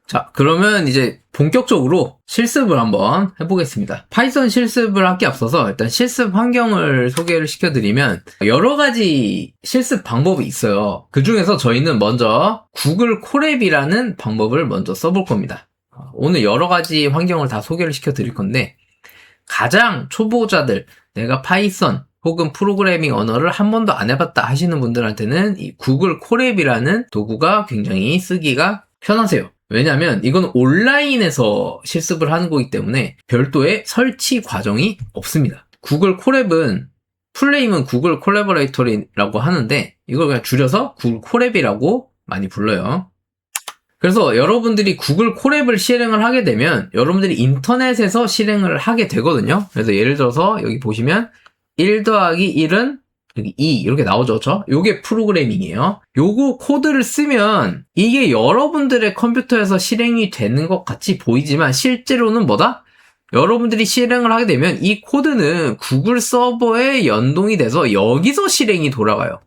자, 그러면 이제 본격적으로 실습을 한번 해보겠습니다. 파이썬 실습을 하기 앞서서 일단 실습 환경을 소개를 시켜드리면 여러 가지 실습 방법이 있어요. 그 중에서 저희는 먼저 구글 콜앱이라는 방법을 먼저 써볼 겁니다. 오늘 여러 가지 환경을 다 소개를 시켜드릴 건데 가장 초보자들, 내가 파이썬 혹은 프로그래밍 언어를 한 번도 안 해봤다 하시는 분들한테는 이 구글 콜앱이라는 도구가 굉장히 쓰기가 편하세요. 왜냐면 이건 온라인에서 실습을 하는 거기 때문에 별도의 설치 과정이 없습니다. 구글 콜앱은 풀네임은 구글 콜래버레이터라고 하는데 이걸 그냥 줄여서 구글 콜앱이라고 많이 불러요. 그래서 여러분들이 구글 콜앱을 실행을 하게 되면 여러분들이 인터넷에서 실행을 하게 되거든요. 그래서 예를 들어서 여기 보시면 1 더하기 1은 여기 2 이렇게 나오죠. 그렇죠? 요게 프로그래밍이에요. 요거 코드를 쓰면 이게 여러분들의 컴퓨터에서 실행이 되는 것 같이 보이지만 실제로는 뭐다? 여러분들이 실행을 하게 되면 이 코드는 구글 서버에 연동이 돼서 여기서 실행이 돌아가요.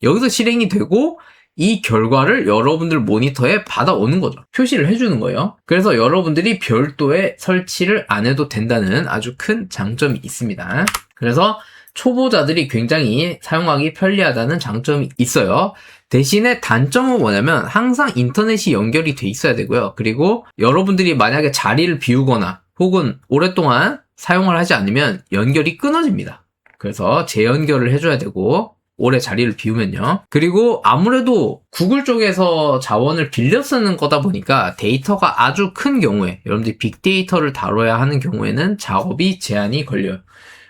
여기서 실행이 되고 이 결과를 여러분들 모니터에 받아오는 거죠. 표시를 해주는 거예요. 그래서 여러분들이 별도의 설치를 안 해도 된다는 아주 큰 장점이 있습니다. 그래서 초보자들이 굉장히 사용하기 편리하다는 장점이 있어요. 대신에 단점은 뭐냐면 항상 인터넷이 연결이 돼 있어야 되고요. 그리고 여러분들이 만약에 자리를 비우거나 혹은 오랫동안 사용을 하지 않으면 연결이 끊어집니다. 그래서 재연결을 해줘야 되고 오래 자리를 비우면요. 그리고 아무래도 구글 쪽에서 자원을 빌려 쓰는 거다 보니까 데이터가 아주 큰 경우에 여러분들이 빅데이터를 다뤄야 하는 경우에는 작업이 제한이 걸려요.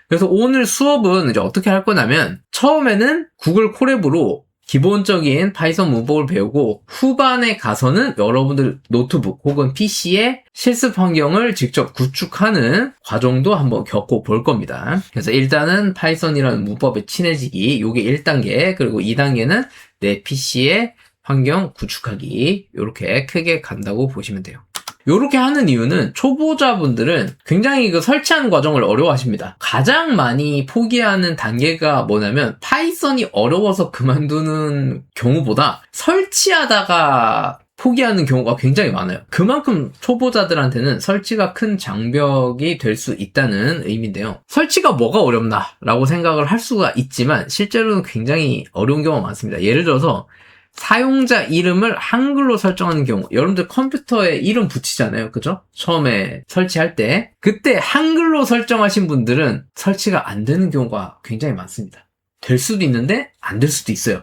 그래서 오늘 수업은 이제 어떻게 할 거냐면 처음에는 구글 콜앱으로 기본적인 파이썬 문법을 배우고 후반에 가서는 여러분들 노트북 혹은 PC에 실습 환경을 직접 구축하는 과정도 한번 겪어볼 겁니다. 그래서 일단은 파이썬이라는 문법에 친해지기, 요게 1단계, 그리고 2단계는 내 PC에 환경 구축하기, 요렇게 크게 간다고 보시면 돼요. 요렇게 하는 이유는 초보자분들은 굉장히 그 설치하는 과정을 어려워하십니다. 가장 많이 포기하는 단계가 뭐냐면 파이썬이 어려워서 그만두는 경우보다 설치하다가 포기하는 경우가 굉장히 많아요. 그만큼 초보자들한테는 설치가 큰 장벽이 될 수 있다는 의미인데요. 설치가 뭐가 어렵나 라고 생각을 할 수가 있지만 실제로는 굉장히 어려운 경우가 많습니다. 예를 들어서 사용자 이름을 한글로 설정하는 경우, 여러분들 컴퓨터에 이름 붙이잖아요. 그죠? 처음에 설치할 때. 그때 한글로 설정하신 분들은 설치가 안 되는 경우가 굉장히 많습니다. 될 수도 있는데 안 될 수도 있어요.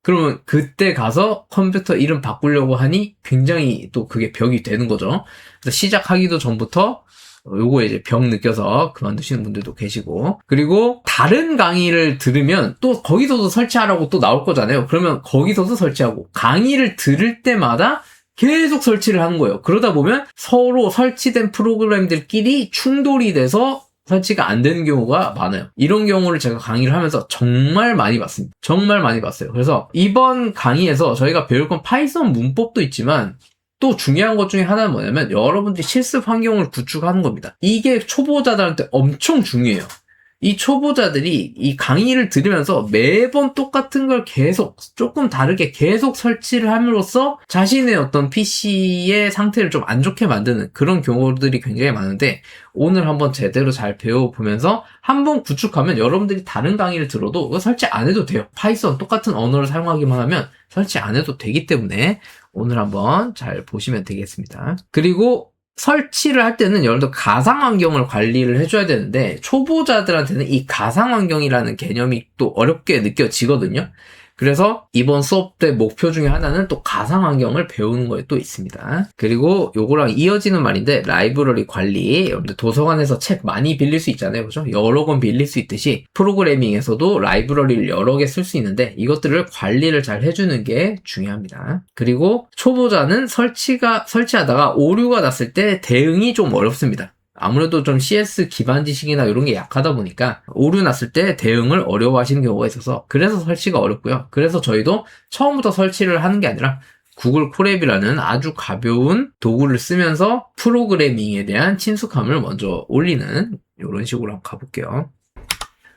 그러면 그때 가서 컴퓨터 이름 바꾸려고 하니 굉장히 또 그게 벽이 되는 거죠. 그래서 시작하기도 전부터 요거에 이제 벽 느껴서 그만두시는 분들도 계시고, 그리고 다른 강의를 들으면 또 거기서도 설치하라고 또 나올 거잖아요. 그러면 거기서도 설치하고 강의를 들을 때마다 계속 설치를 하는 거예요. 그러다 보면 서로 설치된 프로그램들끼리 충돌이 돼서 설치가 안 되는 경우가 많아요. 이런 경우를 제가 강의를 하면서 정말 많이 봤습니다. 정말 많이 봤어요. 그래서 이번 강의에서 저희가 배울 건 파이썬 문법도 있지만 또 중요한 것 중에 하나는 뭐냐면 여러분들이 실습 환경을 구축하는 겁니다. 이게 초보자들한테 엄청 중요해요. 이 초보자들이 이 강의를 들으면서 매번 똑같은 걸 계속 조금 다르게 계속 설치를 함으로써 자신의 어떤 PC의 상태를 좀 안 좋게 만드는 그런 경우들이 굉장히 많은데 오늘 한번 제대로 잘 배워보면서 한번 구축하면 여러분들이 다른 강의를 들어도 설치 안 해도 돼요. 파이썬 똑같은 언어를 사용하기만 하면 설치 안 해도 되기 때문에 오늘 한번 잘 보시면 되겠습니다. 그리고 설치를 할 때는 여러분들 가상 환경을 관리를 해줘야 되는데 초보자들한테는 이 가상 환경이라는 개념이 또 어렵게 느껴지거든요. 그래서 이번 수업 때 목표 중에 하나는 또 가상 환경을 배우는 거에 또 있습니다. 그리고 요거랑 이어지는 말인데 라이브러리 관리, 여러분들 도서관에서 책 많이 빌릴 수 있잖아요. 그죠? 여러 권 빌릴 수 있듯이 프로그래밍에서도 라이브러리를 여러 개 쓸 수 있는데 이것들을 관리를 잘 해주는 게 중요합니다. 그리고 초보자는 설치하다가 오류가 났을 때 대응이 좀 어렵습니다. 아무래도 좀 CS 기반 지식이나 이런 게 약하다 보니까 오류 났을 때 대응을 어려워하시는 경우가 있어서 그래서 설치가 어렵고요. 그래서 저희도 처음부터 설치를 하는 게 아니라 구글 콜앱이라는 아주 가벼운 도구를 쓰면서 프로그래밍에 대한 친숙함을 먼저 올리는 이런 식으로 한번 가볼게요.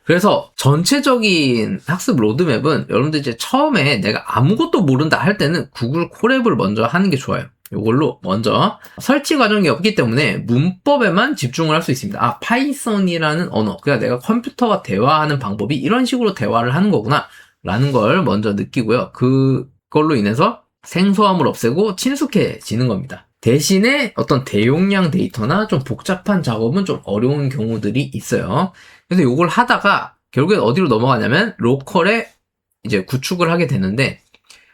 그래서 전체적인 학습 로드맵은 여러분들 이제 처음에 내가 아무것도 모른다 할 때는 구글 콜앱을 먼저 하는 게 좋아요. 이걸로 먼저 설치 과정이 없기 때문에 문법에만 집중을 할 수 있습니다. 파이썬이라는 언어. 그러니까 내가 컴퓨터와 대화하는 방법이 이런 식으로 대화를 하는 거구나 라는 걸 먼저 느끼고요. 그걸로 인해서 생소함을 없애고 친숙해지는 겁니다. 대신에 어떤 대용량 데이터나 좀 복잡한 작업은 좀 어려운 경우들이 있어요. 그래서 이걸 하다가 결국엔 어디로 넘어가냐면 로컬에 이제 구축을 하게 되는데,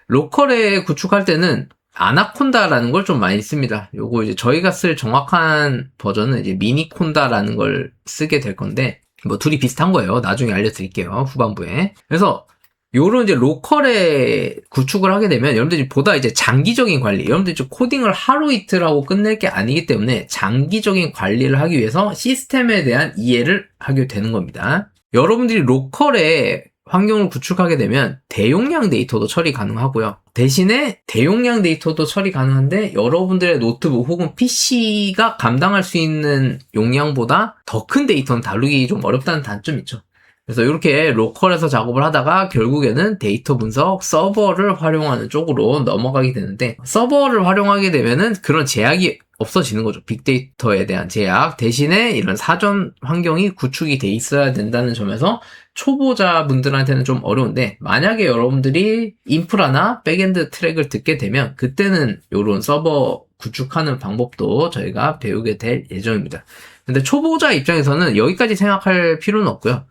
로컬에 구축할 때는 아나콘다라는 걸 좀 많이 씁니다. 요거 이제 저희가 쓸 정확한 버전은 이제 미니콘다라는 걸 쓰게 될 건데, 뭐 둘이 비슷한 거예요. 나중에 알려드릴게요. 후반부에. 그래서 요런 이제 로컬에 구축을 하게 되면 여러분들이 보다 이제 장기적인 관리, 여러분들이 좀 코딩을 하루 이틀 하고 끝낼 게 아니기 때문에 장기적인 관리를 하기 위해서 시스템에 대한 이해를 하게 되는 겁니다. 여러분들이 로컬에 환경을 구축하게 되면 대용량 데이터도 처리 가능하고요. 대신에 대용량 데이터도 처리 가능한데 여러분들의 노트북 혹은 PC가 감당할 수 있는 용량보다 더 큰 데이터는 다루기 좀 어렵다는 단점이 있죠. 그래서 이렇게 로컬에서 작업을 하다가 결국에는 데이터 분석 서버를 활용하는 쪽으로 넘어가게 되는데, 서버를 활용하게 되면은 그런 제약이 없어지는 거죠. 빅데이터에 대한 제약. 대신에 이런 사전 환경이 구축이 돼 있어야 된다는 점에서 초보자분들한테는 좀 어려운데, 만약에 여러분들이 인프라나 백엔드 트랙을 듣게 되면 그때는 이런 서버 구축하는 방법도 저희가 배우게 될 예정입니다. 근데 초보자 입장에서는 여기까지 생각할 필요는 없고요.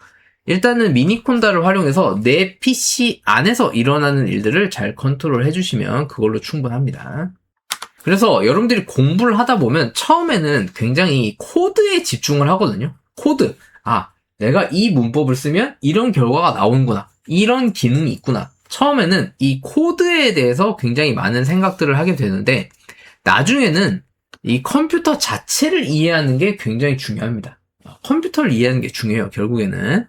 일단은 미니콘다를 활용해서 내 PC 안에서 일어나는 일들을 잘 컨트롤 해주시면 그걸로 충분합니다. 그래서 여러분들이 공부를 하다 보면 처음에는 굉장히 코드에 집중을 하거든요. 코드. 내가 이 문법을 쓰면 이런 결과가 나오는구나. 이런 기능이 있구나. 처음에는 이 코드에 대해서 굉장히 많은 생각들을 하게 되는데, 나중에는 이 컴퓨터 자체를 이해하는 게 굉장히 중요합니다. 컴퓨터를 이해하는 게 중요해요, 결국에는.